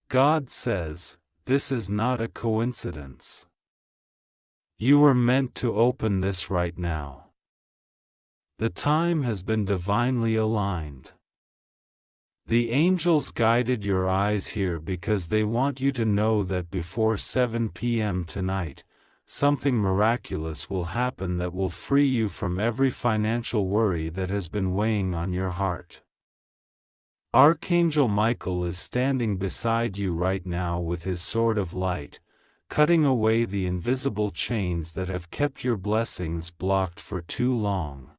God says, this is not a coincidence. You were meant to open this right now. The time has been divinely aligned. The angels guided your eyes here because they want you to know that before 7 p.m. tonight, something miraculous will happen that will free you from every financial worry that has been weighing on your heart. Archangel Michael is standing beside you right now with his sword of light, cutting away the invisible chains that have kept your blessings blocked for too long.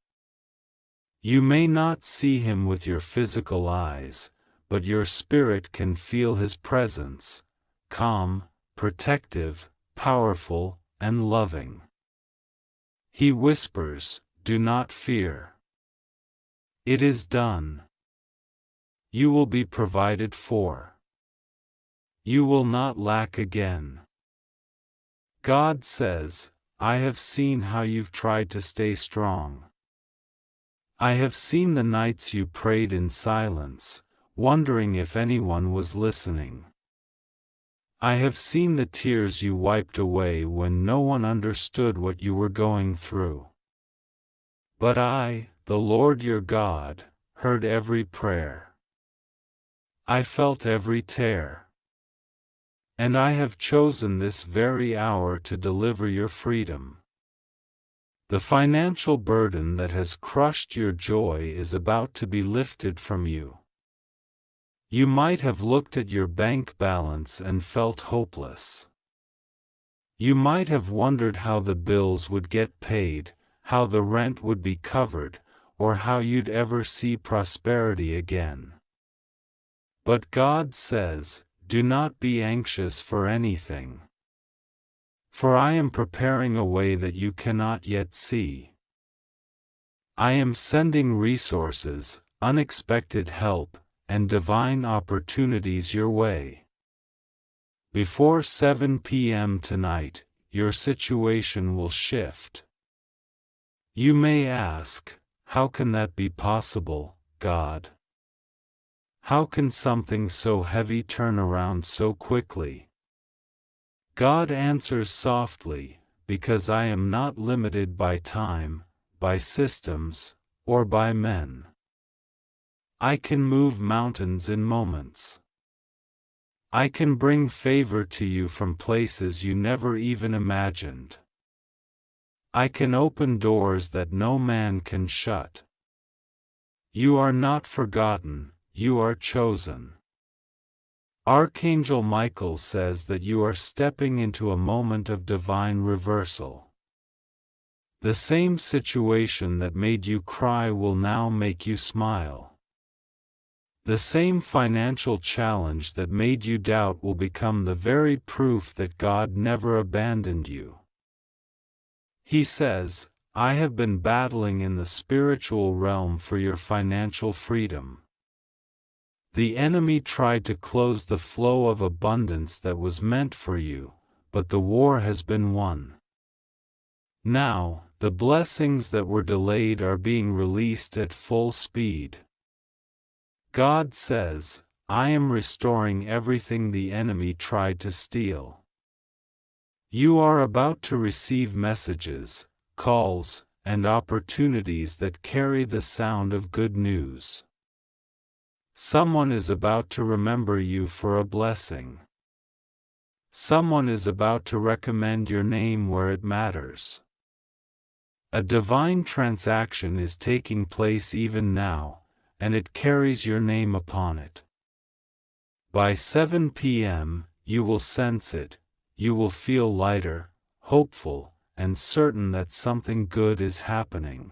You may not see him with your physical eyes, but your spirit can feel his presence, calm, protective, powerful, and loving. He whispers, "Do not fear. It is done. You will be provided for. You will not lack again." God says, "I have seen how you've tried to stay strong. I have seen the nights you prayed in silence, wondering if anyone was listening. I have seen the tears you wiped away when no one understood what you were going through. But I, the Lord your God, heard every prayer. I felt every tear. And I have chosen this very hour to deliver your freedom. The financial burden that has crushed your joy is about to be lifted from you. You might have looked at your bank balance and felt hopeless. You might have wondered how the bills would get paid, how the rent would be covered, or how you'd ever see prosperity again. But God says, "Do not be anxious for anything. For I am preparing a way that you cannot yet see. I am sending resources, unexpected help, and divine opportunities your way. Before 7 p.m. tonight, your situation will shift." You may ask, "How can that be possible, God? How can something so heavy turn around so quickly?" God answers softly, "Because I am not limited by time, by systems, or by men. I can move mountains in moments. I can bring favor to you from places you never even imagined. I can open doors that no man can shut. You are not forgotten, you are chosen." Archangel Michael says that you are stepping into a moment of divine reversal. The same situation that made you cry will now make you smile. The same financial challenge that made you doubt will become the very proof that God never abandoned you. He says, "I have been battling in the spiritual realm for your financial freedom. The enemy tried to close the flow of abundance that was meant for you, but the war has been won. Now, the blessings that were delayed are being released at full speed. God says, I am restoring everything the enemy tried to steal. You are about to receive messages, calls, and opportunities that carry the sound of good news. Someone is about to remember you for a blessing. Someone is about to recommend your name where it matters. A divine transaction is taking place even now, and it carries your name upon it. By 7 p.m., you will sense it, you will feel lighter, hopeful, and certain that something good is happening.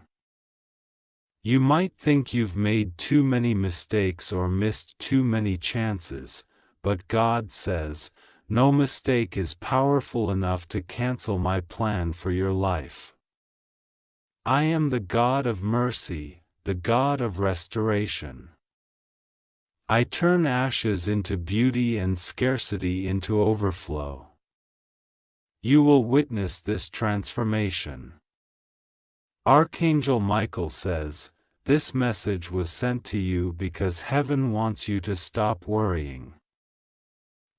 You might think you've made too many mistakes or missed too many chances, but God says, no mistake is powerful enough to cancel my plan for your life. I am the God of mercy, the God of restoration. I turn ashes into beauty and scarcity into overflow. You will witness this transformation. Archangel Michael says, this message was sent to you because heaven wants you to stop worrying.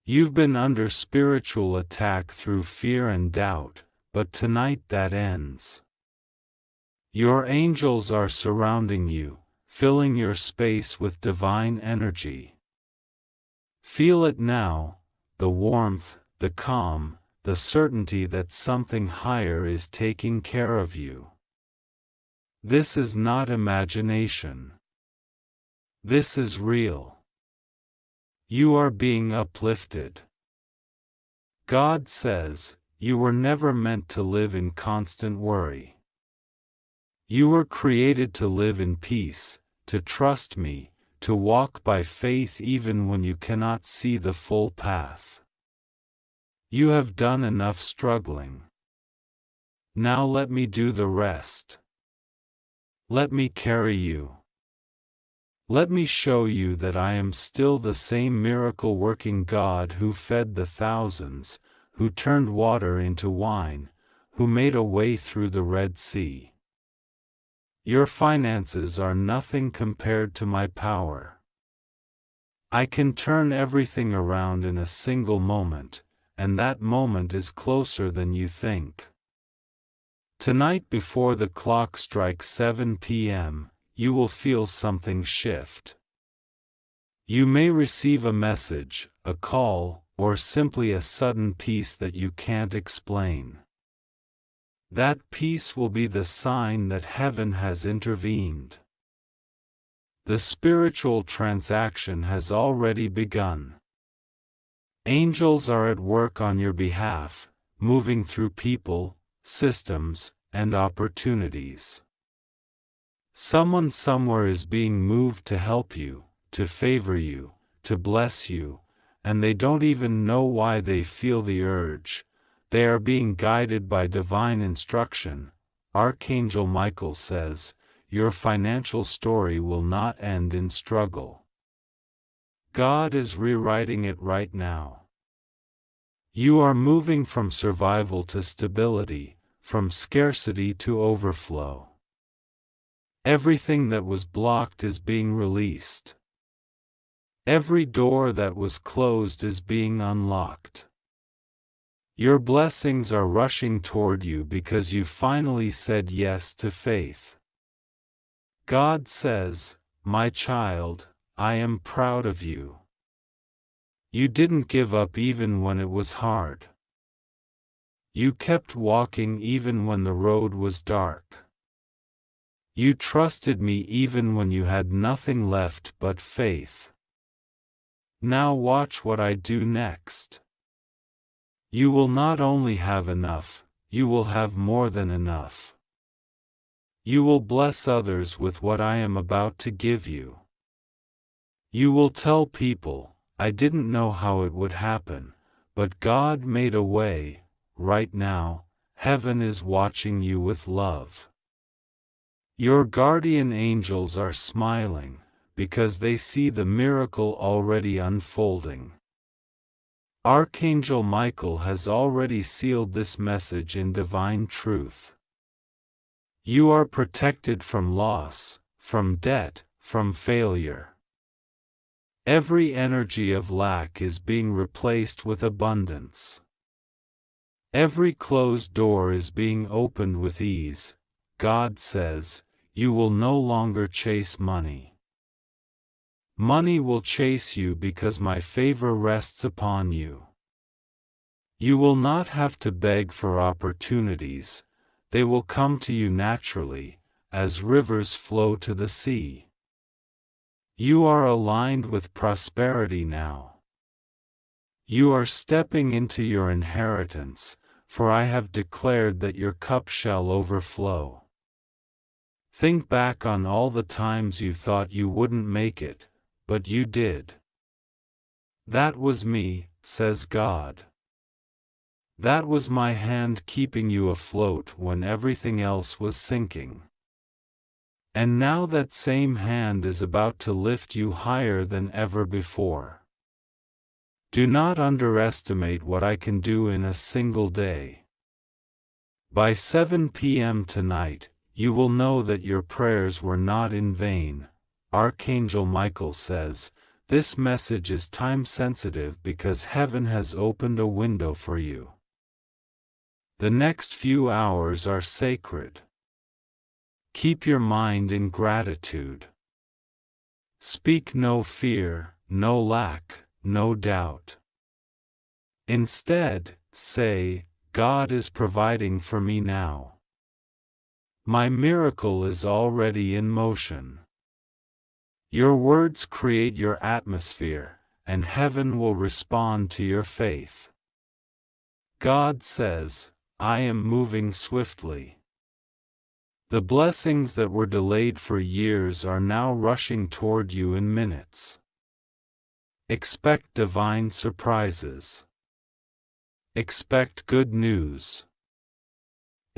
You've been under spiritual attack through fear and doubt, but tonight that ends. Your angels are surrounding you, filling your space with divine energy. Feel it now, the warmth, the calm, the certainty that something higher is taking care of you. This is not imagination. This is real. You are being uplifted. God says, you were never meant to live in constant worry. You were created to live in peace, to trust me, to walk by faith even when you cannot see the full path. You have done enough struggling. Now let me do the rest. Let me carry you. Let me show you that I am still the same miracle-working God who fed the thousands, who turned water into wine, who made a way through the Red Sea. Your finances are nothing compared to my power. I can turn everything around in a single moment, and that moment is closer than you think. Tonight before the clock strikes 7 p.m., you will feel something shift. You may receive a message, a call, or simply a sudden peace that you can't explain. That peace will be the sign that heaven has intervened. The spiritual transaction has already begun. Angels are at work on your behalf, moving through people, systems, and opportunities. Someone somewhere is being moved to help you, to favor you, to bless you, and they don't even know why they feel the urge. They are being guided by divine instruction. Archangel Michael says, your financial story will not end in struggle. God is rewriting it right now. You are moving from survival to stability, from scarcity to overflow. Everything that was blocked is being released. Every door that was closed is being unlocked. Your blessings are rushing toward you because you finally said yes to faith. God says, my child, I am proud of you. You didn't give up even when it was hard. You kept walking even when the road was dark. You trusted me even when you had nothing left but faith. Now watch what I do next. You will not only have enough, you will have more than enough. You will bless others with what I am about to give you. You will tell people, I didn't know how it would happen, but God made a way. Right now, heaven is watching you with love. Your guardian angels are smiling, because they see the miracle already unfolding. Archangel Michael has already sealed this message in divine truth. You are protected from loss, from debt, from failure. Every energy of lack is being replaced with abundance. Every closed door is being opened with ease. God says, you will no longer chase money. Money will chase you because my favor rests upon you. You will not have to beg for opportunities, they will come to you naturally, as rivers flow to the sea. You are aligned with prosperity now. You are stepping into your inheritance, for I have declared that your cup shall overflow. Think back on all the times you thought you wouldn't make it, but you did. That was me, says God. That was my hand keeping you afloat when everything else was sinking. And now that same hand is about to lift you higher than ever before. Do not underestimate what I can do in a single day. By 7 p.m. tonight, you will know that your prayers were not in vain. Archangel Michael says, This message is time-sensitive because heaven has opened a window for you. The next few hours are sacred. Keep your mind in gratitude. Speak no fear, no lack, no doubt. Instead, say, God is providing for me now. My miracle is already in motion. Your words create your atmosphere, and heaven will respond to your faith. God says, I am moving swiftly. The blessings that were delayed for years are now rushing toward you in minutes. Expect divine surprises. Expect good news.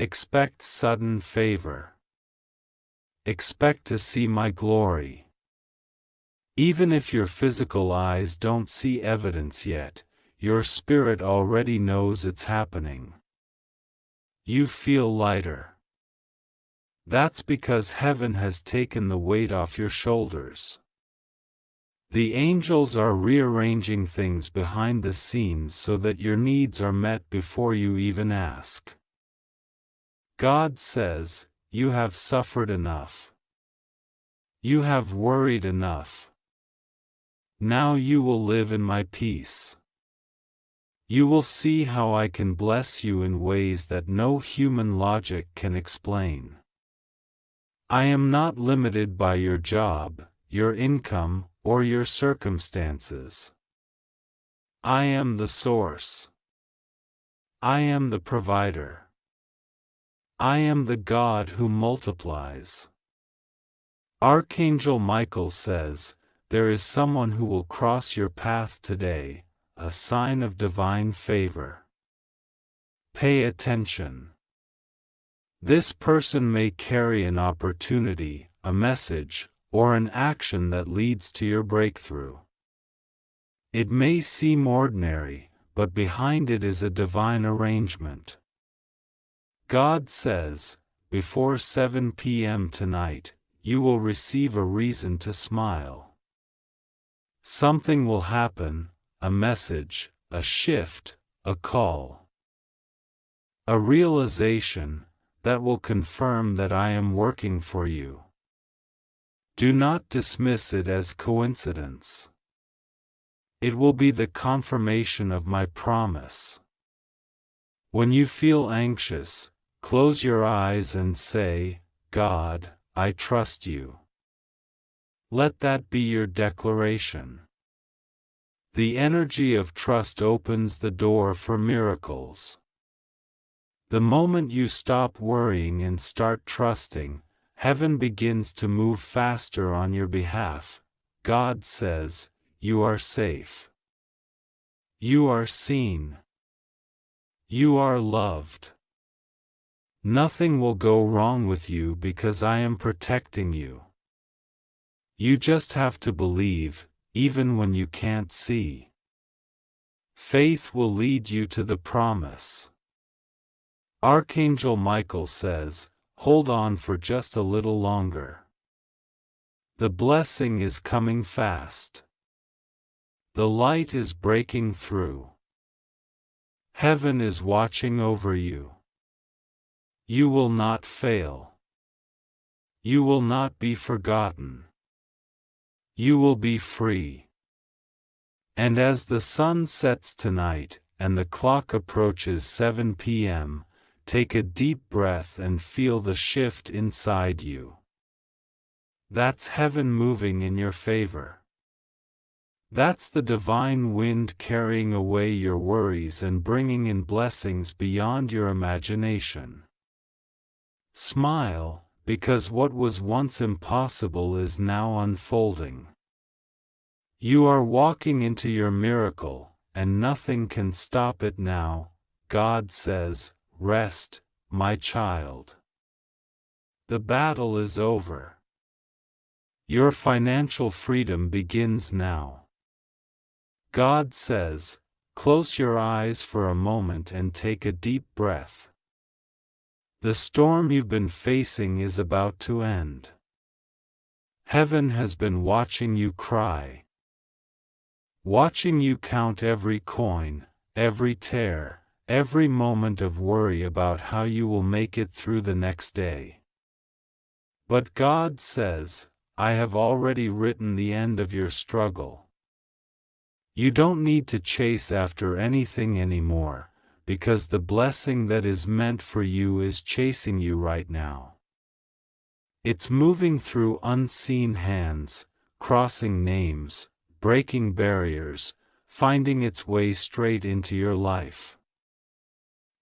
Expect sudden favor. Expect to see my glory. Even if your physical eyes don't see evidence yet, your spirit already knows it's happening. You feel lighter. That's because heaven has taken the weight off your shoulders. The angels are rearranging things behind the scenes so that your needs are met before you even ask. God says, you have suffered enough. You have worried enough. Now you will live in my peace. You will see how I can bless you in ways that no human logic can explain. I am not limited by your job, your income, or your circumstances. I am the source. I am the provider. I am the God who multiplies. Archangel Michael says, there is someone who will cross your path today, a sign of divine favor. Pay attention. This person may carry an opportunity, a message, or an action that leads to your breakthrough. It may seem ordinary, but behind it is a divine arrangement. God says, before 7 p.m. tonight, you will receive a reason to smile. Something will happen, a message, a shift, a call. A realization that will confirm that I am working for you. Do not dismiss it as coincidence. It will be the confirmation of my promise. When you feel anxious, close your eyes and say, God, I trust you. Let that be your declaration. The energy of trust opens the door for miracles. The moment you stop worrying and start trusting, heaven begins to move faster on your behalf. God says, you are safe. You are seen. You are loved. Nothing will go wrong with you because I am protecting you. You just have to believe, even when you can't see. Faith will lead you to the promise. Archangel Michael says, hold on for just a little longer. The blessing is coming fast. The light is breaking through. Heaven is watching over you. You will not fail. You will not be forgotten. You will be free. And as the sun sets tonight, and the clock approaches 7 p.m., take a deep breath and feel the shift inside you. That's heaven moving in your favor. That's the divine wind carrying away your worries and bringing in blessings beyond your imagination. Smile, because what was once impossible is now unfolding. You are walking into your miracle, and nothing can stop it now. God says, rest, my child. The battle is over. Your financial freedom begins now. God says, close your eyes for a moment and take a deep breath. The storm you've been facing is about to end. Heaven has been watching you cry. watching you count every coin, every tear, every moment of worry about how you will make it through the next day. But God says, I have already written the end of your struggle. You don't need to chase after anything anymore, because the blessing that is meant for you is chasing you right now. It's moving through unseen hands, crossing names, breaking barriers, finding its way straight into your life.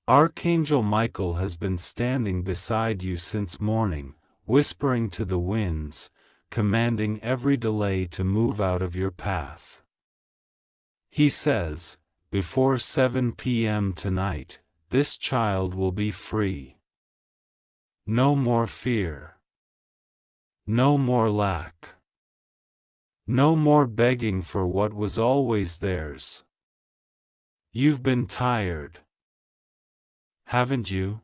Archangel Michael has been standing beside you since morning, whispering to the winds, commanding every delay to move out of your path. He says, before 7 p.m. tonight, this child will be free. No more fear. No more lack. No more begging for what was always theirs. You've been tired. Haven't you?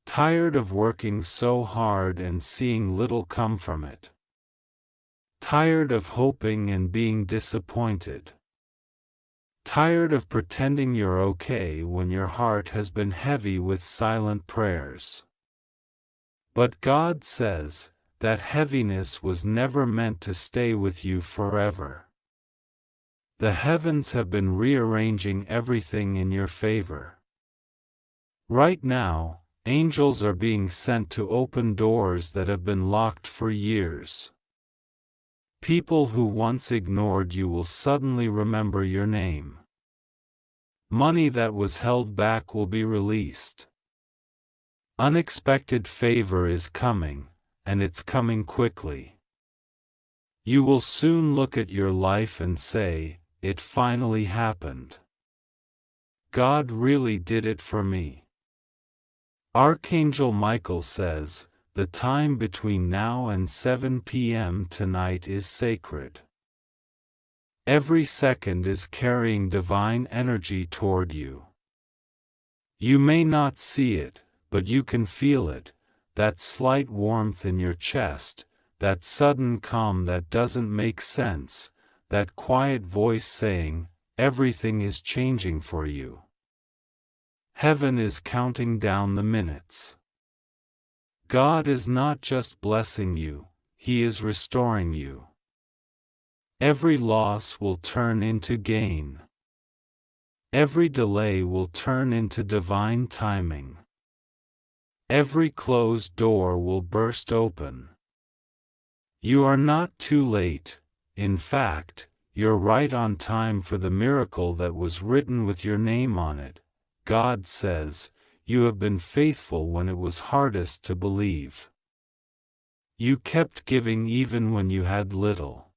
Tired of working so hard and seeing little come from it. Tired of hoping and being disappointed. Tired of pretending you're okay when your heart has been heavy with silent prayers. But God says, that heaviness was never meant to stay with you forever. The heavens have been rearranging everything in your favor. Right now, angels are being sent to open doors that have been locked for years. People who once ignored you will suddenly remember your name. Money that was held back will be released. Unexpected favor is coming, and it's coming quickly. You will soon look at your life and say, it finally happened. God really did it for me. Archangel Michael says, the time between now and 7 p.m. tonight is sacred. Every second is carrying divine energy toward you. You may not see it, but you can feel it, that slight warmth in your chest, that sudden calm that doesn't make sense, that quiet voice saying, everything is changing for you. Heaven is counting down the minutes. God is not just blessing you, He is restoring you. Every loss will turn into gain. Every delay will turn into divine timing. Every closed door will burst open. You are not too late, in fact, you're right on time for the miracle that was written with your name on it. God says, you have been faithful when it was hardest to believe. You kept giving even when you had little.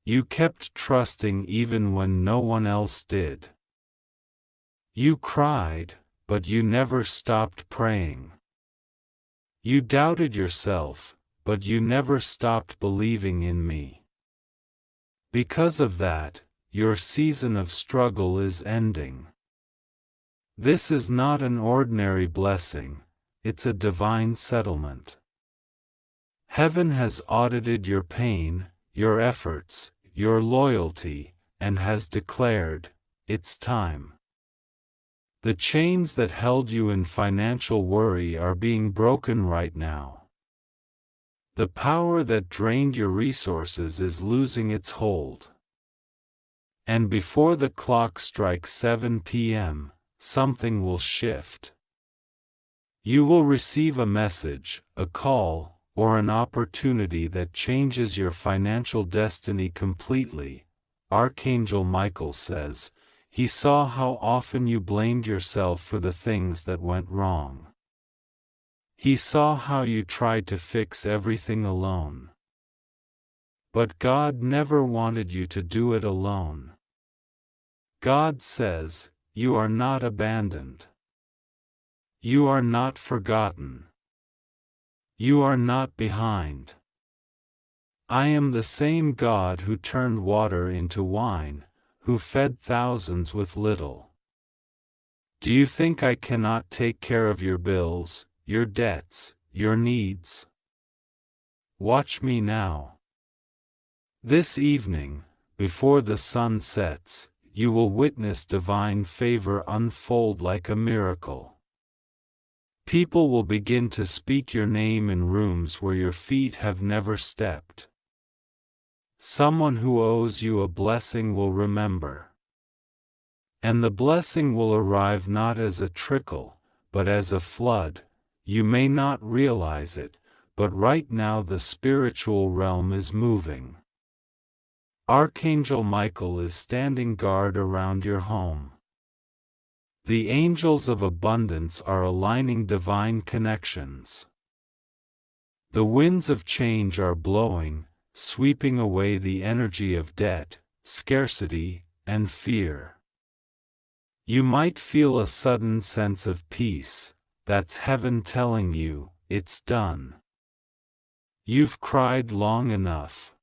You kept trusting even when no one else did. You cried, but you never stopped praying. You doubted yourself, but you never stopped believing in me. Because of that, your season of struggle is ending. This is not an ordinary blessing, it's a divine settlement. Heaven has audited your pain, your efforts, your loyalty, and has declared, it's time. The chains that held you in financial worry are being broken right now. The power that drained your resources is losing its hold. And before the clock strikes 7 p.m., something will shift. You will receive a message, a call, or an opportunity that changes your financial destiny completely. Archangel Michael says, he saw how often you blamed yourself for the things that went wrong. He saw how you tried to fix everything alone. But God never wanted you to do it alone. God says, you are not abandoned. You are not forgotten. You are not behind. I am the same God who turned water into wine, who fed thousands with little. Do you think I cannot take care of your bills, your debts, your needs? Watch me now. This evening, before the sun sets, you will witness divine favor unfold like a miracle. People will begin to speak your name in rooms where your feet have never stepped. Someone who owes you a blessing will remember. And the blessing will arrive not as a trickle, but as a flood. You may not realize it, but right now the spiritual realm is moving. Archangel Michael is standing guard around your home. The angels of abundance are aligning divine connections. The winds of change are blowing, sweeping away the energy of debt, scarcity, and fear. You might feel a sudden sense of peace. That's heaven telling you, it's done. You've cried long enough.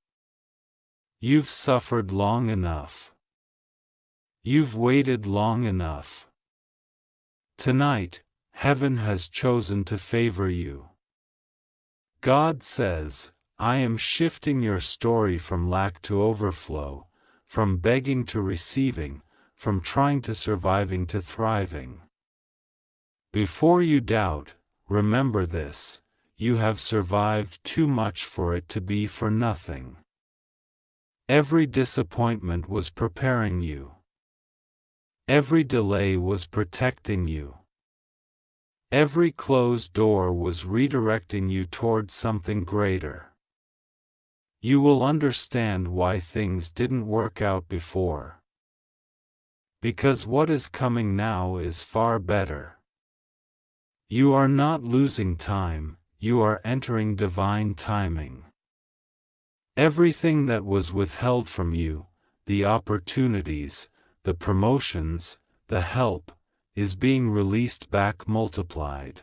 You've suffered long enough. You've waited long enough. Tonight, heaven has chosen to favor you. God says, I am shifting your story from lack to overflow, from begging to receiving, from trying to surviving to thriving. Before you doubt, remember this: you have survived too much for it to be for nothing. Every disappointment was preparing you. Every delay was protecting you. Every closed door was redirecting you toward something greater. You will understand why things didn't work out before. Because what is coming now is far better. You are not losing time, you are entering divine timing. Everything that was withheld from you, the opportunities, the promotions, the help, is being released back multiplied.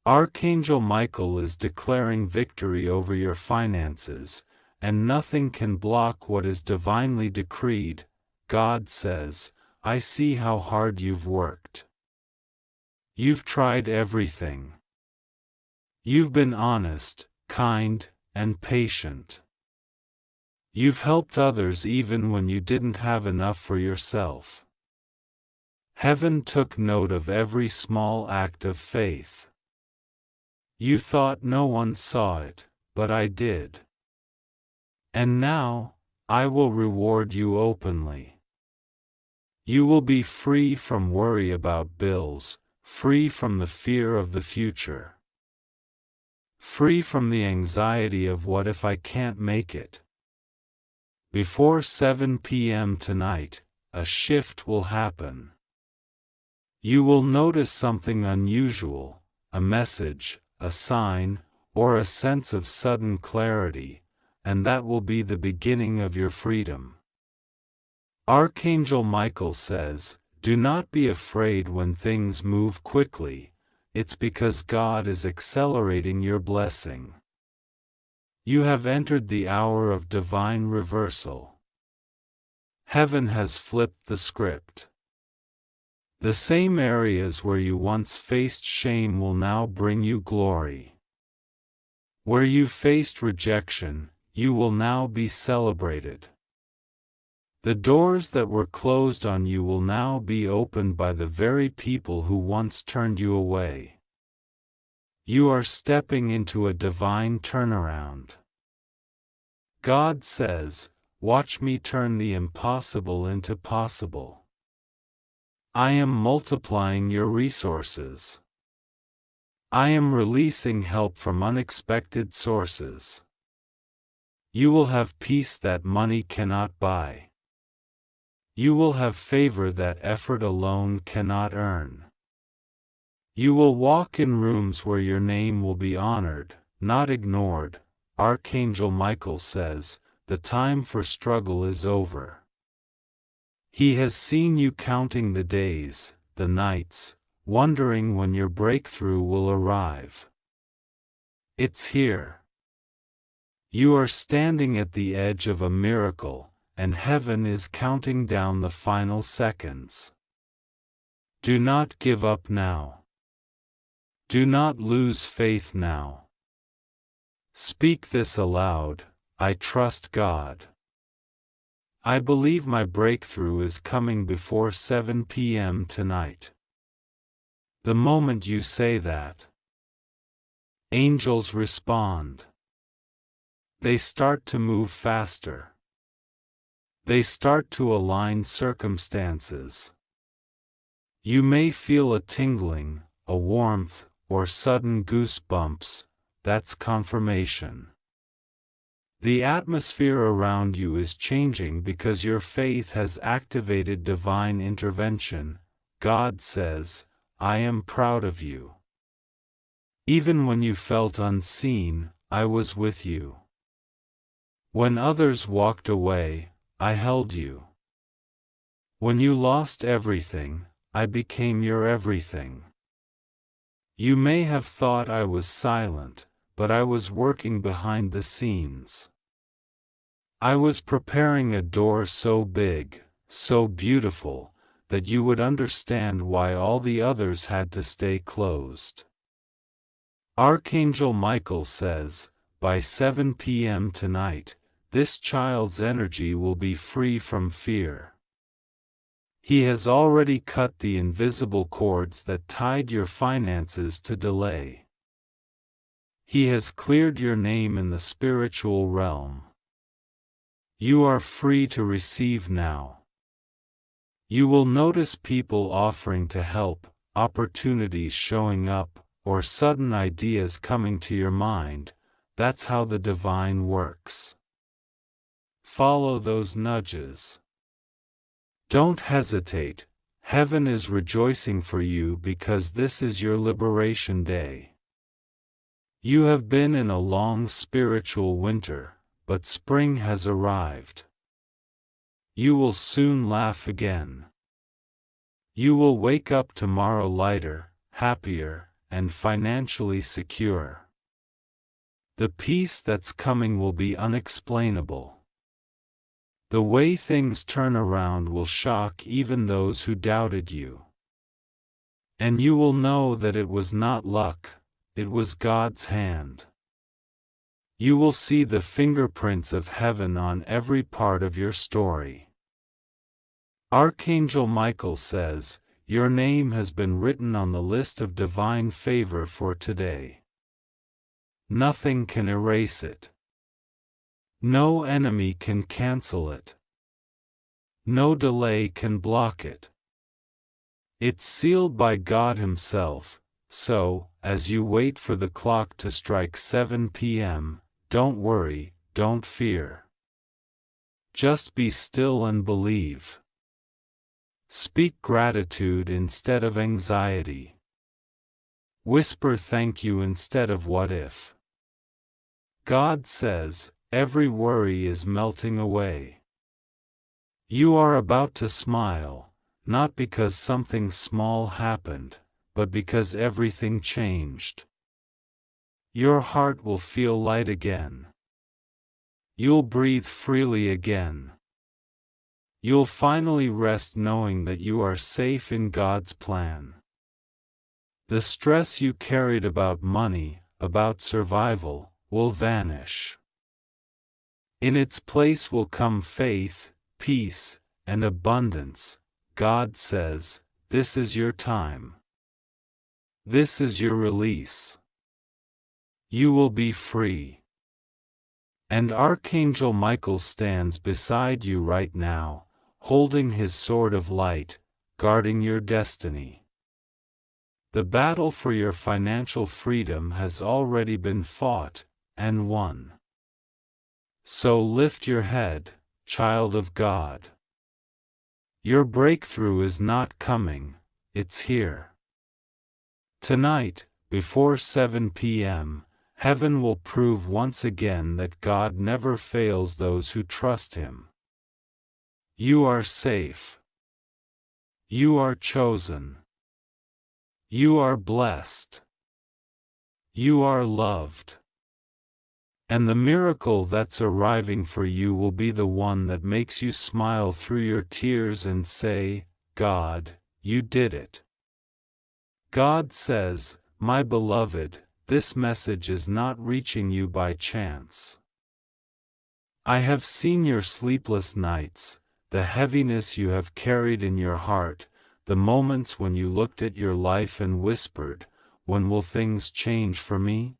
Archangel Michael is declaring victory over your finances, and nothing can block what is divinely decreed. God says, I see how hard you've worked. You've tried everything. You've been honest, kind, and patient. You've helped others even when you didn't have enough for yourself. Heaven took note of every small act of faith. You thought no one saw it, but I did. And now, I will reward you openly. You will be free from worry about bills, free from the fear of the future. Free from the anxiety of what if I can't make it. Before 7 p.m. tonight, a shift will happen. You will notice something unusual, a message, a sign, or a sense of sudden clarity, and that will be the beginning of your freedom. Archangel Michael says, do not be afraid when things move quickly, it's because God is accelerating your blessing. You have entered the hour of divine reversal. Heaven has flipped the script. The same areas where you once faced shame will now bring you glory. Where you faced rejection, you will now be celebrated. The doors that were closed on you will now be opened by the very people who once turned you away. You are stepping into a divine turnaround. God says, watch me turn the impossible into possible. I am multiplying your resources. I am releasing help from unexpected sources. You will have peace that money cannot buy. You will have favor that effort alone cannot earn. You will walk in rooms where your name will be honored, not ignored. Archangel Michael says, the time for struggle is over. He has seen you counting the days, the nights, wondering when your breakthrough will arrive. It's here. You are standing at the edge of a miracle, and heaven is counting down the final seconds. Do not give up now. Do not lose faith now. Speak this aloud: I trust God. I believe my breakthrough is coming before 7 p.m. tonight. The moment you say that, angels respond. They start to move faster. They start to align circumstances. You may feel a tingling, a warmth, or sudden goosebumps. That's confirmation. The atmosphere around you is changing because your faith has activated divine intervention. God says, I am proud of you. Even when you felt unseen, I was with you. When others walked away, I held you. When you lost everything, I became your everything. You may have thought I was silent, but I was working behind the scenes. I was preparing a door so big, so beautiful, that you would understand why all the others had to stay closed. Archangel Michael says, by 7 p.m. tonight, this child's energy will be free from fear. He has already cut the invisible cords that tied your finances to delay. He has cleared your name in the spiritual realm. You are free to receive now. You will notice people offering to help, opportunities showing up, or sudden ideas coming to your mind. That's how the divine works. Follow those nudges. Don't hesitate. Heaven is rejoicing for you because this is your liberation day. You have been in a long spiritual winter, but spring has arrived. You will soon laugh again. You will wake up tomorrow lighter, happier, and financially secure. The peace that's coming will be unexplainable. The way things turn around will shock even those who doubted you. And you will know that it was not luck, it was God's hand. You will see the fingerprints of heaven on every part of your story. Archangel Michael says, your name has been written on the list of divine favor for today. Nothing can erase it. No enemy can cancel it. No delay can block it. It's sealed by God Himself, so, as you wait for the clock to strike 7 p.m., don't worry, don't fear. Just be still and believe. Speak gratitude instead of anxiety. Whisper thank you instead of what if. God says, every worry is melting away. You are about to smile, not because something small happened, but because everything changed. Your heart will feel light again. You'll breathe freely again. You'll finally rest knowing that you are safe in God's plan. The stress you carried about money, about survival, will vanish. In its place will come faith, peace, and abundance. God says, this is your time. This is your release. You will be free. And Archangel Michael stands beside you right now, holding his sword of light, guarding your destiny. The battle for your financial freedom has already been fought, and won. So lift your head, child of God. Your breakthrough is not coming, it's here. Tonight, before 7 p.m., heaven will prove once again that God never fails those who trust Him. You are safe. You are chosen. You are blessed. You are loved. And the miracle that's arriving for you will be the one that makes you smile through your tears and say, God, you did it. God says, my beloved, this message is not reaching you by chance. I have seen your sleepless nights, the heaviness you have carried in your heart, the moments when you looked at your life and whispered, "When will things change for me?"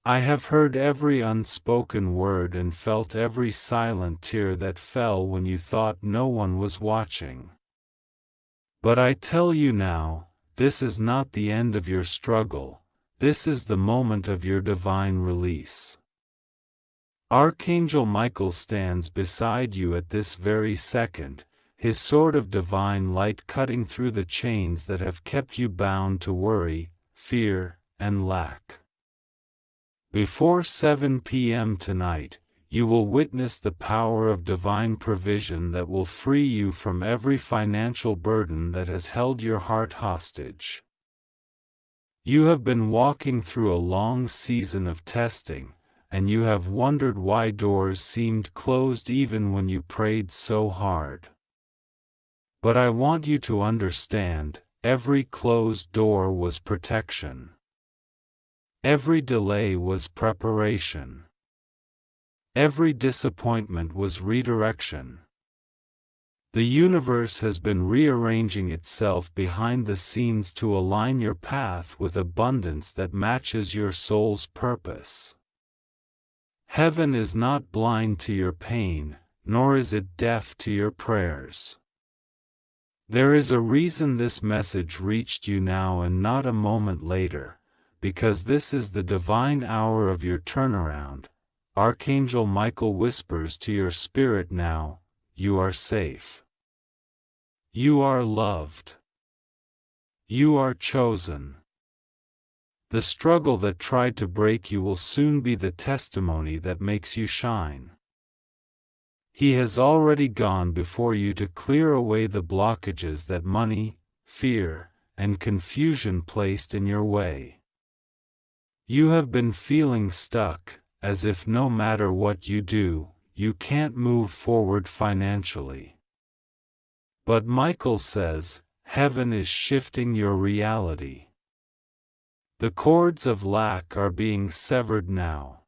I have heard every unspoken word and felt every silent tear that fell when you thought no one was watching. But I tell you now, this is not the end of your struggle, this is the moment of your divine release. Archangel Michael stands beside you at this very second, his sword of divine light cutting through the chains that have kept you bound to worry, fear, and lack. Before 7 p.m. tonight, you will witness the power of divine provision that will free you from every financial burden that has held your heart hostage. You have been walking through a long season of testing, and you have wondered why doors seemed closed even when you prayed so hard. But I want you to understand, every closed door was protection. Every delay was preparation. Every disappointment was redirection. The universe has been rearranging itself behind the scenes to align your path with abundance that matches your soul's purpose. Heaven is not blind to your pain, nor is it deaf to your prayers. There is a reason this message reached you now and not a moment later, because this is the divine hour of your turnaround. Archangel Michael whispers to your spirit now, you are safe. You are loved. You are chosen. The struggle that tried to break you will soon be the testimony that makes you shine. He has already gone before you to clear away the blockages that money, fear, and confusion placed in your way. You have been feeling stuck, as if no matter what you do, you can't move forward financially. But Michael says, heaven is shifting your reality. The cords of lack are being severed now.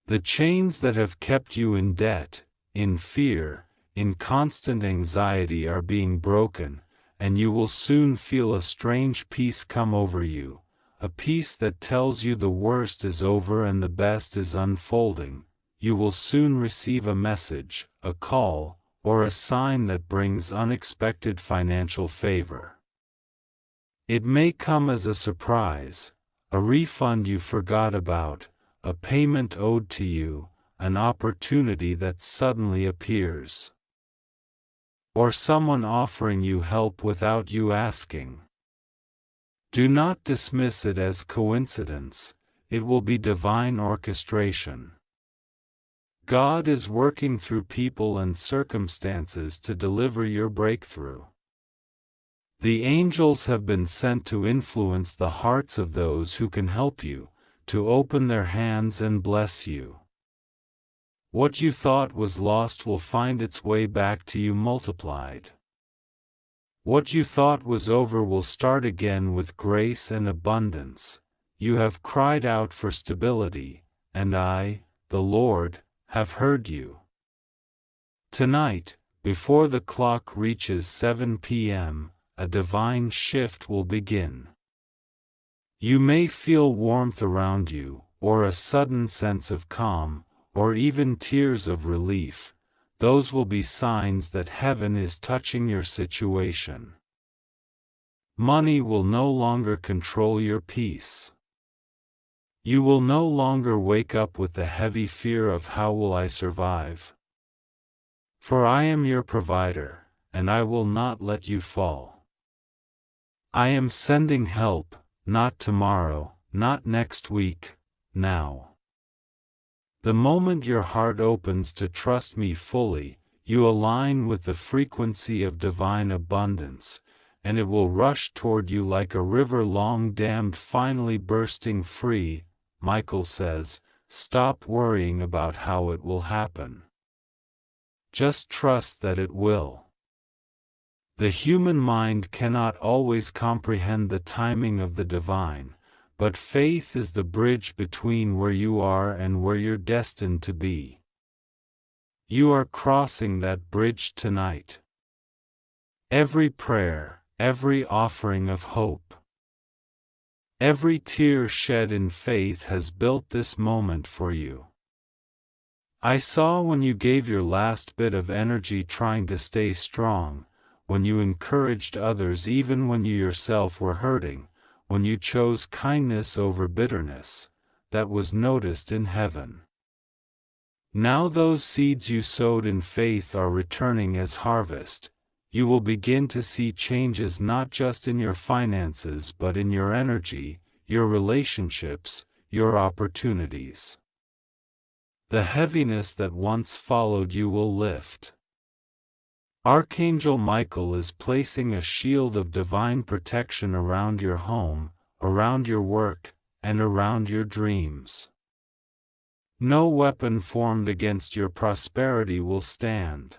The chains that have kept you in debt, in fear, in constant anxiety are being broken, and you will soon feel a strange peace come over you. A peace that tells you the worst is over and the best is unfolding. You will soon receive a message, a call, or a sign that brings unexpected financial favor. It may come as a surprise, a refund you forgot about, a payment owed to you, an opportunity that suddenly appears. Or someone offering you help without you asking. Do not dismiss it as coincidence, it will be divine orchestration. God is working through people and circumstances to deliver your breakthrough. The angels have been sent to influence the hearts of those who can help you, to open their hands and bless you. What you thought was lost will find its way back to you multiplied. What you thought was over will start again with grace and abundance. You have cried out for stability, and I, the Lord, have heard you. Tonight, before the clock reaches 7 p.m., a divine shift will begin. You may feel warmth around you, or a sudden sense of calm, or even tears of relief. Those will be signs that heaven is touching your situation. Money will no longer control your peace. You will no longer wake up with the heavy fear of how will I survive. For I am your provider, and I will not let you fall. I am sending help, not tomorrow, not next week, now. The moment your heart opens to trust me fully, you align with the frequency of divine abundance, and it will rush toward you like a river long dammed finally bursting free. Michael says, stop worrying about how it will happen. Just trust that it will. The human mind cannot always comprehend the timing of the divine, but faith is the bridge between where you are and where you're destined to be. You are crossing that bridge tonight. Every prayer, every offering of hope, every tear shed in faith has built this moment for you. I saw when you gave your last bit of energy trying to stay strong, when you encouraged others even when you yourself were hurting, when you chose kindness over bitterness, that was noticed in heaven. Now those seeds you sowed in faith are returning as harvest. You will begin to see changes not just in your finances but in your energy, your relationships, your opportunities. The heaviness that once followed you will lift. Archangel Michael is placing a shield of divine protection around your home, around your work, and around your dreams. No weapon formed against your prosperity will stand.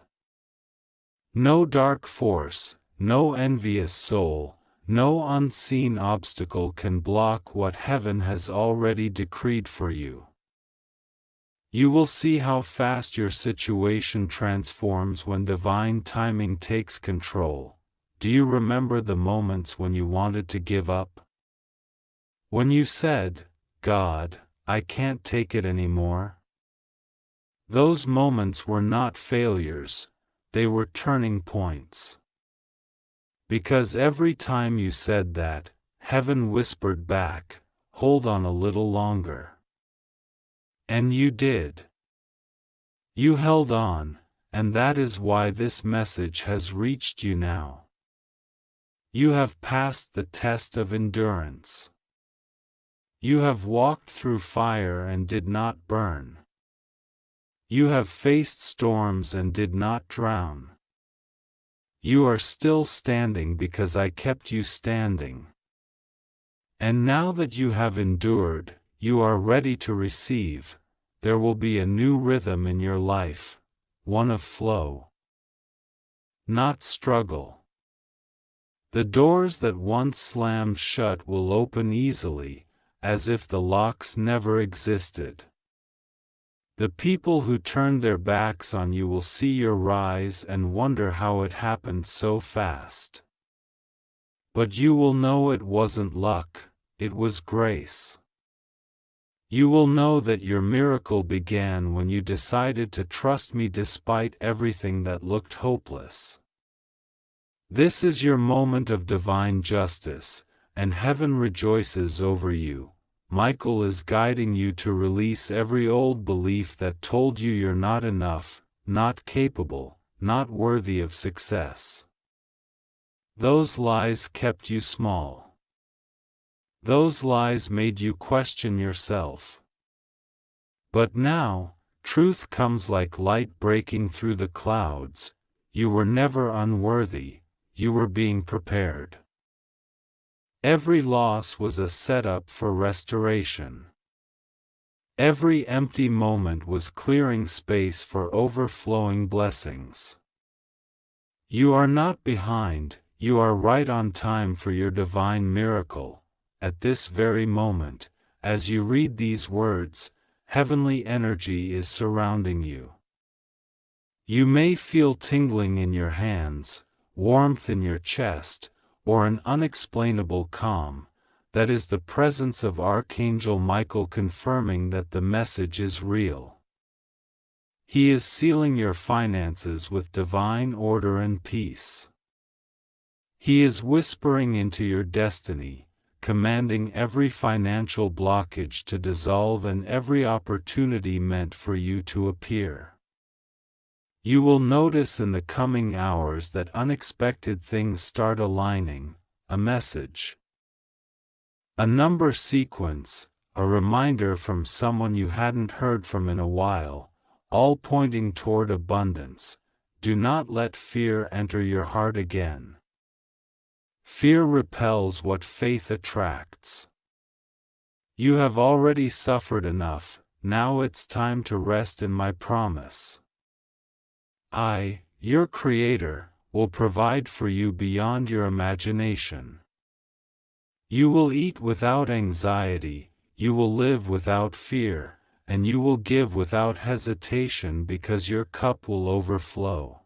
No dark force, no envious soul, no unseen obstacle can block what heaven has already decreed for you. You will see how fast your situation transforms when divine timing takes control. Do you remember the moments when you wanted to give up? When you said, "God, I can't take it anymore"? Those moments were not failures, they were turning points. Because every time you said that, heaven whispered back, "Hold on a little longer." And you did. You held on, and that is why this message has reached you now. You have passed the test of endurance. You have walked through fire and did not burn. You have faced storms and did not drown. You are still standing because I kept you standing. And now that you have endured, you are ready to receive. There will be a new rhythm in your life, one of flow, not struggle. The doors that once slammed shut will open easily, as if the locks never existed. The people who turned their backs on you will see your rise and wonder how it happened so fast. But you will know it wasn't luck, it was grace. You will know that your miracle began when you decided to trust me despite everything that looked hopeless. This is your moment of divine justice, and heaven rejoices over you. Michael is guiding you to release every old belief that told you you're not enough, not capable, not worthy of success. Those lies kept you small. Those lies made you question yourself. But now, truth comes like light breaking through the clouds. You were never unworthy, you were being prepared. Every loss was a setup for restoration. Every empty moment was clearing space for overflowing blessings. You are not behind, you are right on time for your divine miracle. At this very moment, as you read these words, heavenly energy is surrounding you. You may feel tingling in your hands, warmth in your chest, or an unexplainable calm. That is the presence of Archangel Michael confirming that the message is real. He is sealing your finances with divine order and peace. He is whispering into your destiny, commanding every financial blockage to dissolve and every opportunity meant for you to appear. You will notice in the coming hours that unexpected things start aligning, a message, a number sequence, a reminder from someone you hadn't heard from in a while, all pointing toward abundance. Do not let fear enter your heart again. Fear repels what faith attracts. You have already suffered enough, now it's time to rest in my promise. I, your Creator, will provide for you beyond your imagination. You will eat without anxiety, you will live without fear, and you will give without hesitation because your cup will overflow.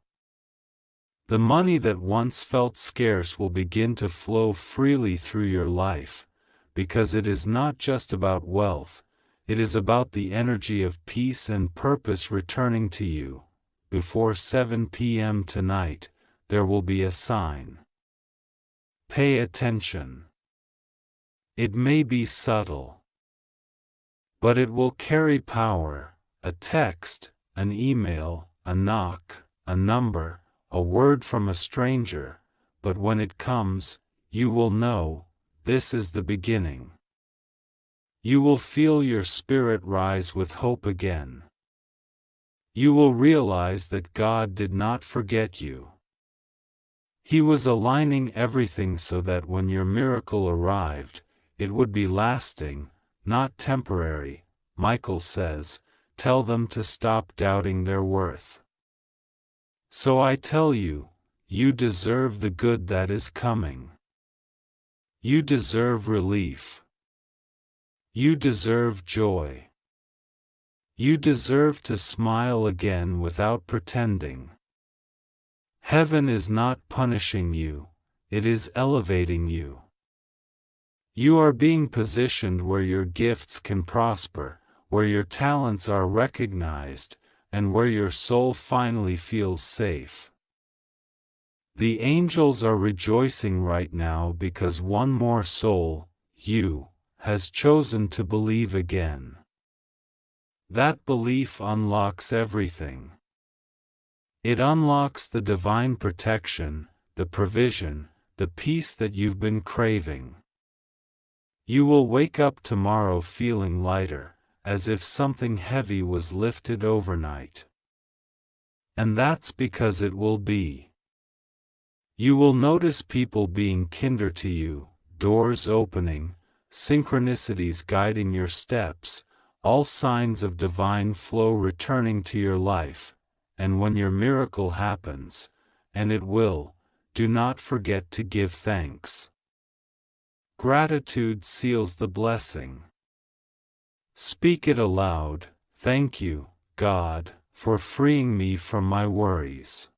The money that once felt scarce will begin to flow freely through your life, because it is not just about wealth, it is about the energy of peace and purpose returning to you. Before 7 p.m. tonight, there will be a sign. Pay attention. It may be subtle, but it will carry power: a text, an email, a knock, a number, a word from a stranger. But when it comes, you will know, this is the beginning. You will feel your spirit rise with hope again. You will realize that God did not forget you. He was aligning everything so that when your miracle arrived, it would be lasting, not temporary. Michael says, tell them to stop doubting their worth. So I tell you, you deserve the good that is coming. You deserve relief. You deserve joy. You deserve to smile again without pretending. Heaven is not punishing you, it is elevating you. You are being positioned where your gifts can prosper, where your talents are recognized, and where your soul finally feels safe. The angels are rejoicing right now because one more soul, you, has chosen to believe again. That belief unlocks everything. It unlocks the divine protection, the provision, the peace that you've been craving. You will wake up tomorrow feeling lighter, as if something heavy was lifted overnight. And that's because it will be. You will notice people being kinder to you, doors opening, synchronicities guiding your steps, all signs of divine flow returning to your life. And when your miracle happens, and it will, do not forget to give thanks. Gratitude seals the blessing. Speak it aloud: thank you, God, for freeing me from my worries.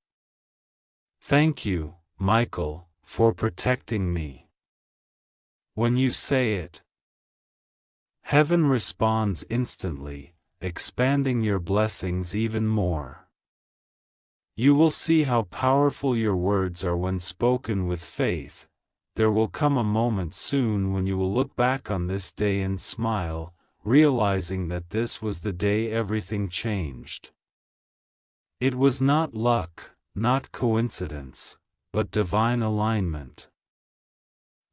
Thank you, Michael, for protecting me. When you say it, heaven responds instantly, expanding your blessings even more. You will see how powerful your words are when spoken with faith. There will come a moment soon when you will look back on this day and smile, realizing that this was the day everything changed. It was not luck, not coincidence, but divine alignment.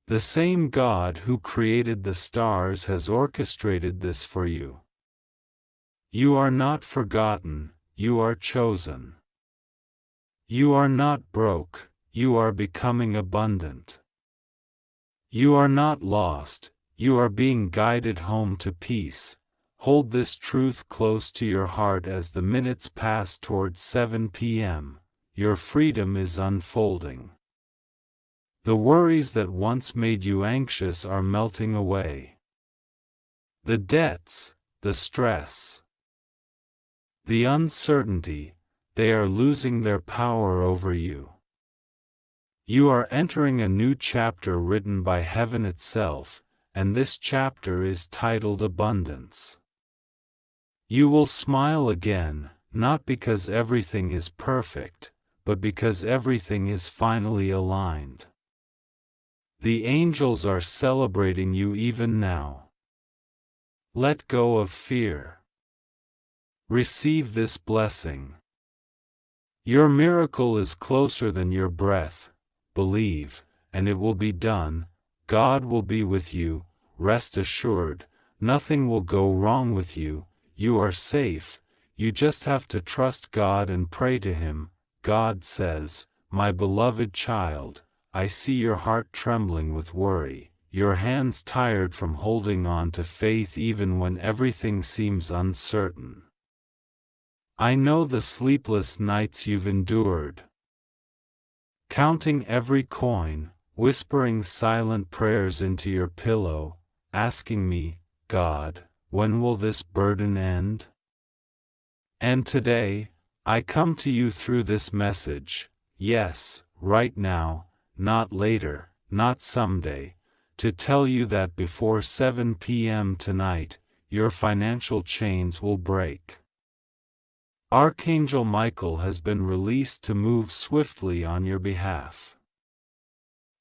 The same God who created the stars has orchestrated this for you. You are not forgotten, you are chosen. You are not broke, you are becoming abundant. You are not lost, you are being guided home to peace. Hold this truth close to your heart as the minutes pass towards 7 p.m. Your freedom is unfolding. The worries that once made you anxious are melting away. The debts, the stress, the uncertainty, they are losing their power over you. You are entering a new chapter written by heaven itself, and this chapter is titled Abundance. You will smile again, not because everything is perfect, but because everything is finally aligned. The angels are celebrating you even now. Let go of fear. Receive this blessing. Your miracle is closer than your breath. Believe, and it will be done. God will be with you. Rest assured, nothing will go wrong with you. You are safe. You just have to trust God and pray to Him. God says, my beloved child, I see your heart trembling with worry, your hands tired from holding on to faith even when everything seems uncertain. I know the sleepless nights you've endured, counting every coin, whispering silent prayers into your pillow, asking me, God, when will this burden end? And today, I come to you through this message, yes, right now, not later, not someday, to tell you that before 7 p.m. tonight, your financial chains will break. Archangel Michael has been released to move swiftly on your behalf.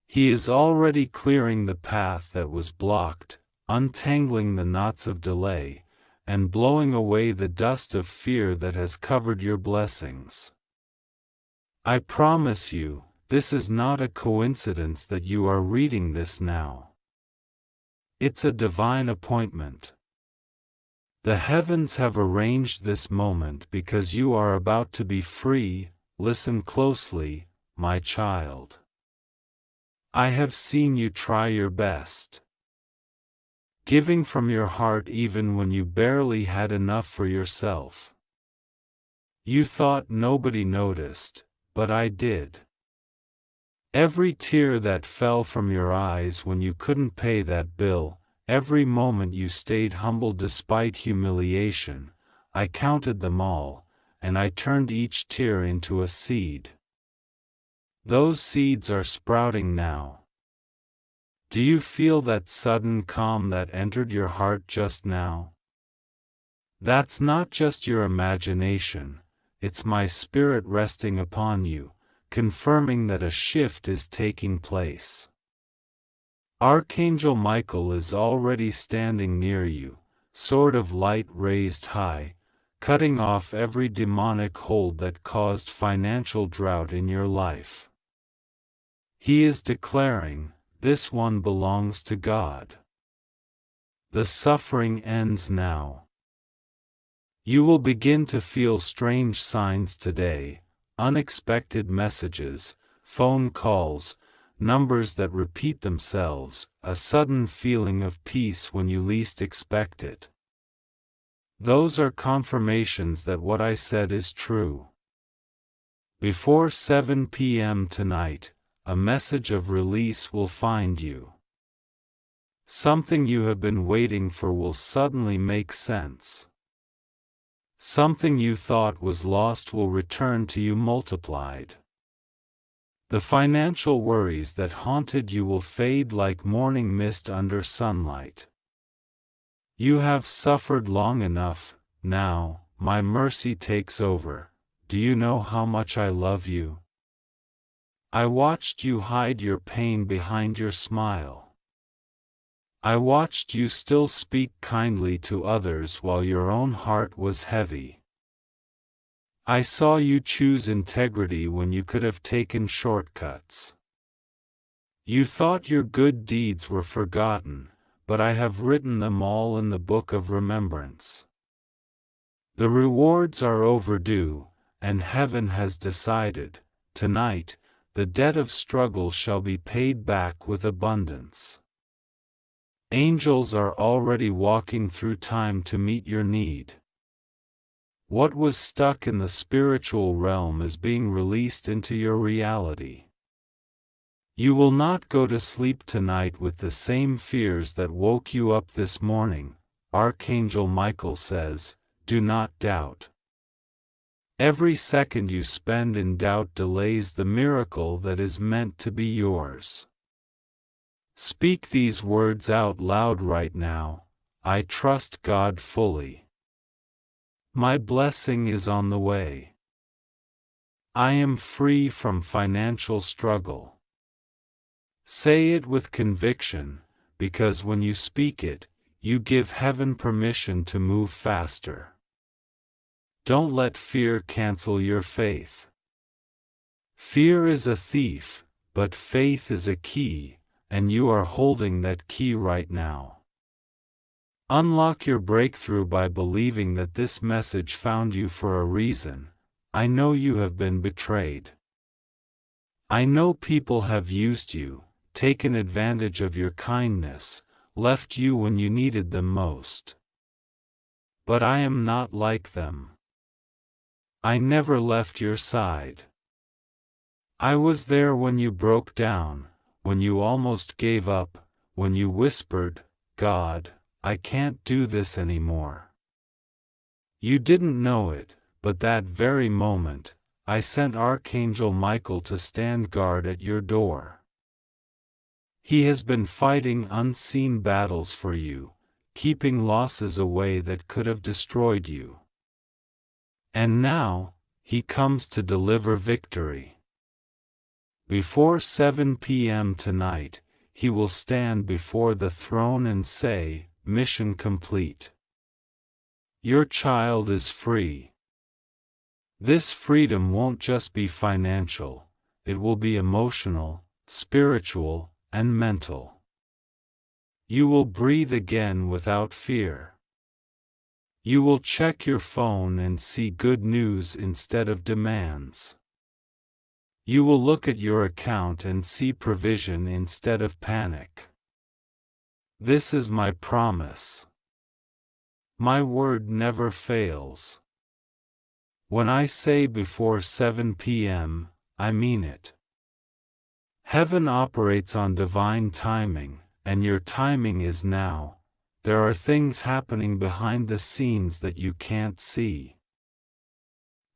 He is already clearing the path that was blocked, untangling the knots of delay, and blowing away the dust of fear that has covered your blessings. I promise you, this is not a coincidence that you are reading this now. It's a divine appointment. The heavens have arranged this moment because you are about to be free. Listen closely, my child. I have seen you try your best, giving from your heart even when you barely had enough for yourself. You thought nobody noticed, but I did. Every tear that fell from your eyes when you couldn't pay that bill, every moment you stayed humble despite humiliation, I counted them all, and I turned each tear into a seed. Those seeds are sprouting now. Do you feel that sudden calm that entered your heart just now? That's not just your imagination, it's my spirit resting upon you, confirming that a shift is taking place. Archangel Michael is already standing near you, sword of light raised high, cutting off every demonic hold that caused financial drought in your life. He is declaring, this one belongs to God. The suffering ends now. You will begin to feel strange signs today, unexpected messages, phone calls, numbers that repeat themselves, a sudden feeling of peace when you least expect it. Those are confirmations that what I said is true. Before 7 p.m. tonight, a message of release will find you. Something you have been waiting for will suddenly make sense. Something you thought was lost will return to you multiplied. The financial worries that haunted you will fade like morning mist under sunlight. You have suffered long enough, now, my mercy takes over. Do you know how much I love you? I watched you hide your pain behind your smile. I watched you still speak kindly to others while your own heart was heavy. I saw you choose integrity when you could have taken shortcuts. You thought your good deeds were forgotten, but I have written them all in the book of remembrance. The rewards are overdue, and heaven has decided, tonight, the debt of struggle shall be paid back with abundance. Angels are already walking through time to meet your need. What was stuck in the spiritual realm is being released into your reality. You will not go to sleep tonight with the same fears that woke you up this morning, Archangel Michael says, do not doubt. Every second you spend in doubt delays the miracle that is meant to be yours. Speak these words out loud right now, I trust God fully. My blessing is on the way. I am free from financial struggle. Say it with conviction, because when you speak it, you give heaven permission to move faster. Don't let fear cancel your faith. Fear is a thief, but faith is a key, and you are holding that key right now. Unlock your breakthrough by believing that this message found you for a reason. I know you have been betrayed. I know people have used you, taken advantage of your kindness, left you when you needed them most. But I am not like them. I never left your side. I was there when you broke down, when you almost gave up, when you whispered, God, I can't do this anymore. You didn't know it, but that very moment, I sent Archangel Michael to stand guard at your door. He has been fighting unseen battles for you, keeping losses away that could have destroyed you. And now, he comes to deliver victory. Before 7 p.m. tonight, he will stand before the throne and say, "Mission complete. Your child is free." This freedom won't just be financial, it will be emotional, spiritual, and mental. You will breathe again without fear. You will check your phone and see good news instead of demands. You will look at your account and see provision instead of panic. This is my promise. My word never fails. When I say before 7 p.m., I mean it. Heaven operates on divine timing, and your timing is now. There are things happening behind the scenes that you can't see.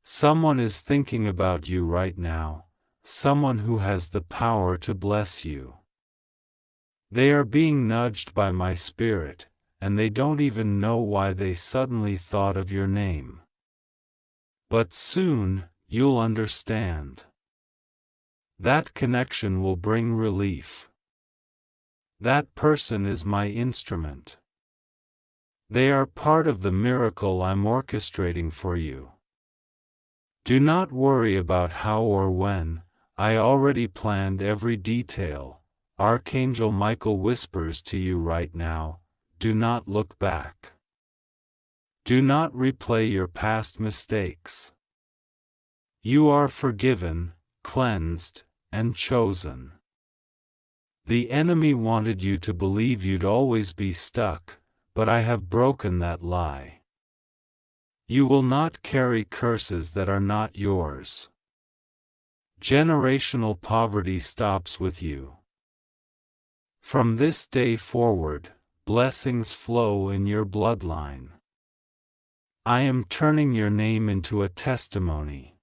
Someone is thinking about you right now, someone who has the power to bless you. They are being nudged by my spirit, and they don't even know why they suddenly thought of your name. But soon, you'll understand. That connection will bring relief. That person is my instrument. They are part of the miracle I'm orchestrating for you. Do not worry about how or when, I already planned every detail. Archangel Michael whispers to you right now, do not look back. Do not replay your past mistakes. You are forgiven, cleansed, and chosen. The enemy wanted you to believe you'd always be stuck, but I have broken that lie. You will not carry curses that are not yours. Generational poverty stops with you. From this day forward, blessings flow in your bloodline. I am turning your name into a testimony.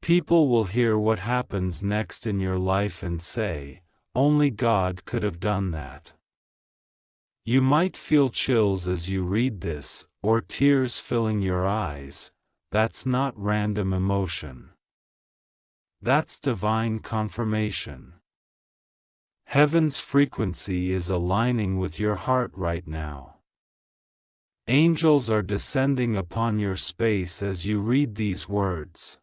People will hear what happens next in your life and say, only God could have done that. You might feel chills as you read this, or tears filling your eyes. That's not random emotion. That's divine confirmation. Heaven's frequency is aligning with your heart right now. Angels are descending upon your space as you read these words.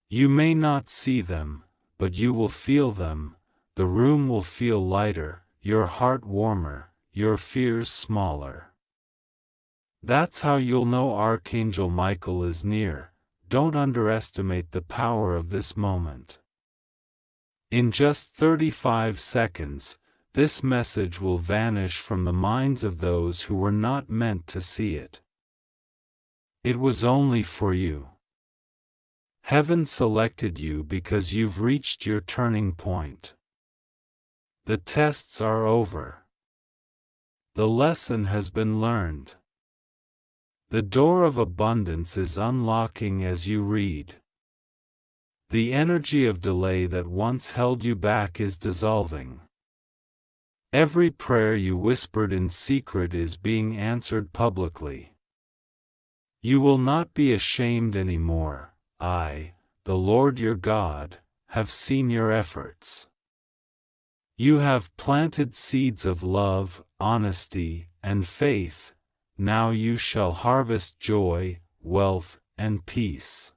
You may not see them, but you will feel them. The room will feel lighter, your heart warmer, your fears smaller. That's how you'll know Archangel Michael is near. Don't underestimate the power of this moment. In just 35 seconds, this message will vanish from the minds of those who were not meant to see it. It was only for you. Heaven selected you because you've reached your turning point. The tests are over. The lesson has been learned. The door of abundance is unlocking as you read. The energy of delay that once held you back is dissolving. Every prayer you whispered in secret is being answered publicly. You will not be ashamed anymore. I, the Lord your God, have seen your efforts. You have planted seeds of love, honesty, and faith. Now you shall harvest joy, wealth, and peace.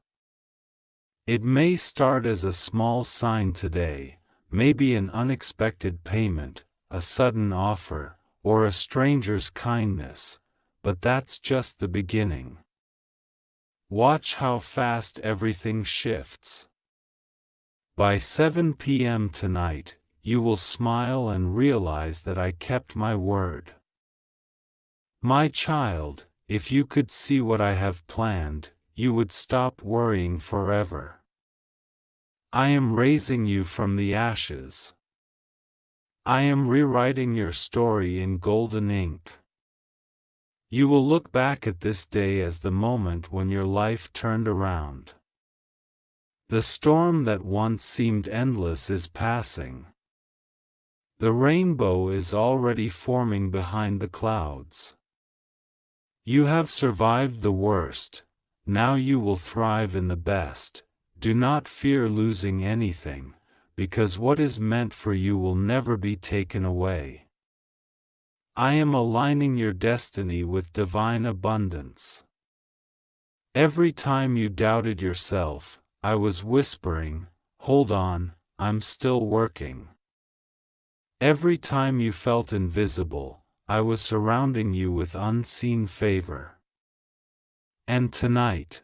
It may start as a small sign today, maybe an unexpected payment, a sudden offer, or a stranger's kindness, but that's just the beginning. Watch how fast everything shifts. By 7 p.m. tonight, you will smile and realize that I kept my word. My child, if you could see what I have planned, you would stop worrying forever. I am raising you from the ashes. I am rewriting your story in golden ink. You will look back at this day as the moment when your life turned around. The storm that once seemed endless is passing. The rainbow is already forming behind the clouds. You have survived the worst, now you will thrive in the best. Do not fear losing anything, because what is meant for you will never be taken away. I am aligning your destiny with divine abundance. Every time you doubted yourself, I was whispering, "Hold on, I'm still working." Every time you felt invisible, I was surrounding you with unseen favor. And tonight,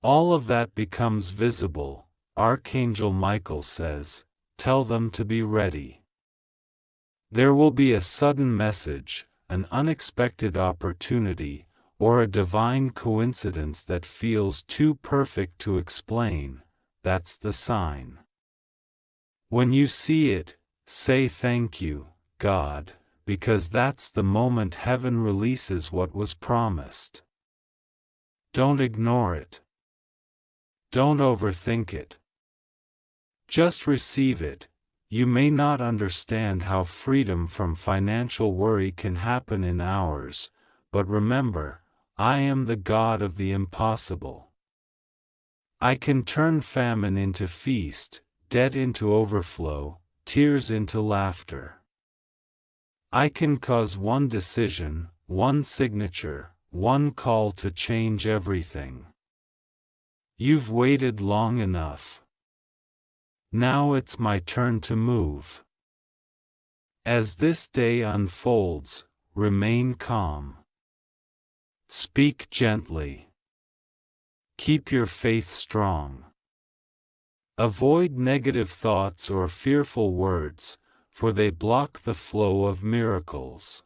all of that becomes visible. Archangel Michael says, "Tell them to be ready." There will be a sudden message, an unexpected opportunity, or a divine coincidence that feels too perfect to explain. That's the sign. When you see it, say thank you, God, because that's the moment heaven releases what was promised. Don't ignore it. Don't overthink it. Just receive it. You may not understand how freedom from financial worry can happen in hours, but remember, I am the God of the impossible. I can turn famine into feast, debt into overflow, tears into laughter. I can cause one decision, one signature, one call to change everything. You've waited long enough. Now it's my turn to move. As this day unfolds, remain calm. Speak gently. Keep your faith strong. Avoid negative thoughts or fearful words, for they block the flow of miracles.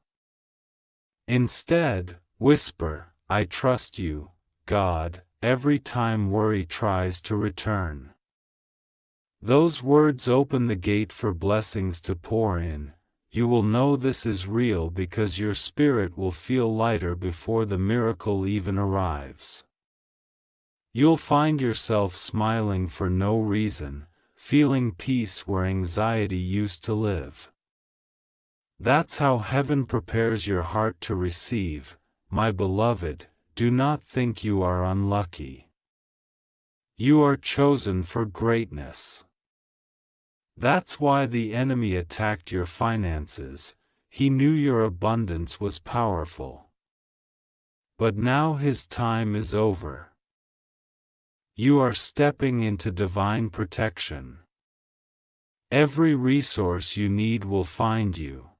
Instead, whisper, "I trust you, God," every time worry tries to return. Those words open the gate for blessings to pour in. You will know this is real because your spirit will feel lighter before the miracle even arrives. You'll find yourself smiling for no reason, feeling peace where anxiety used to live. That's how heaven prepares your heart to receive. My beloved, do not think you are unlucky. You are chosen for greatness. That's why the enemy attacked your finances. He knew your abundance was powerful. But now his time is over. You are stepping into divine protection. Every resource you need will find you.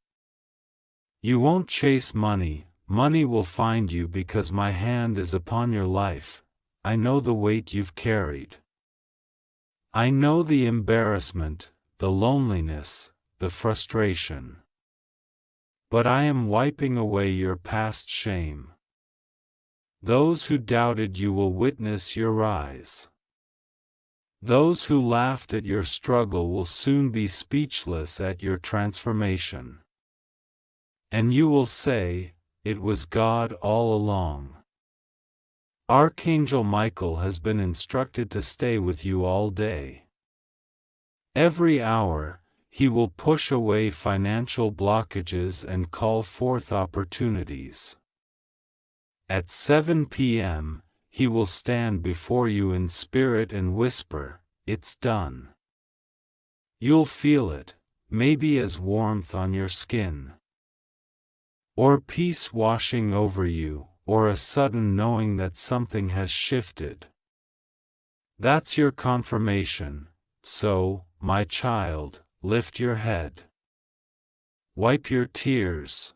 You won't chase money, money will find you because my hand is upon your life. I know the weight you've carried. I know the embarrassment, the loneliness, the frustration. But I am wiping away your past shame. Those who doubted you will witness your rise. Those who laughed at your struggle will soon be speechless at your transformation. And you will say, "It was God all along." Archangel Michael has been instructed to stay with you all day. Every hour, he will push away financial blockages and call forth opportunities. At 7 p.m., he will stand before you in spirit and whisper, "It's done." You'll feel it, maybe as warmth on your skin, or peace washing over you, or a sudden knowing that something has shifted. That's your confirmation. So, my child, lift your head. Wipe your tears.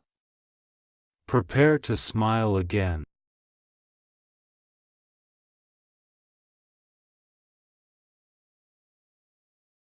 Prepare to smile again.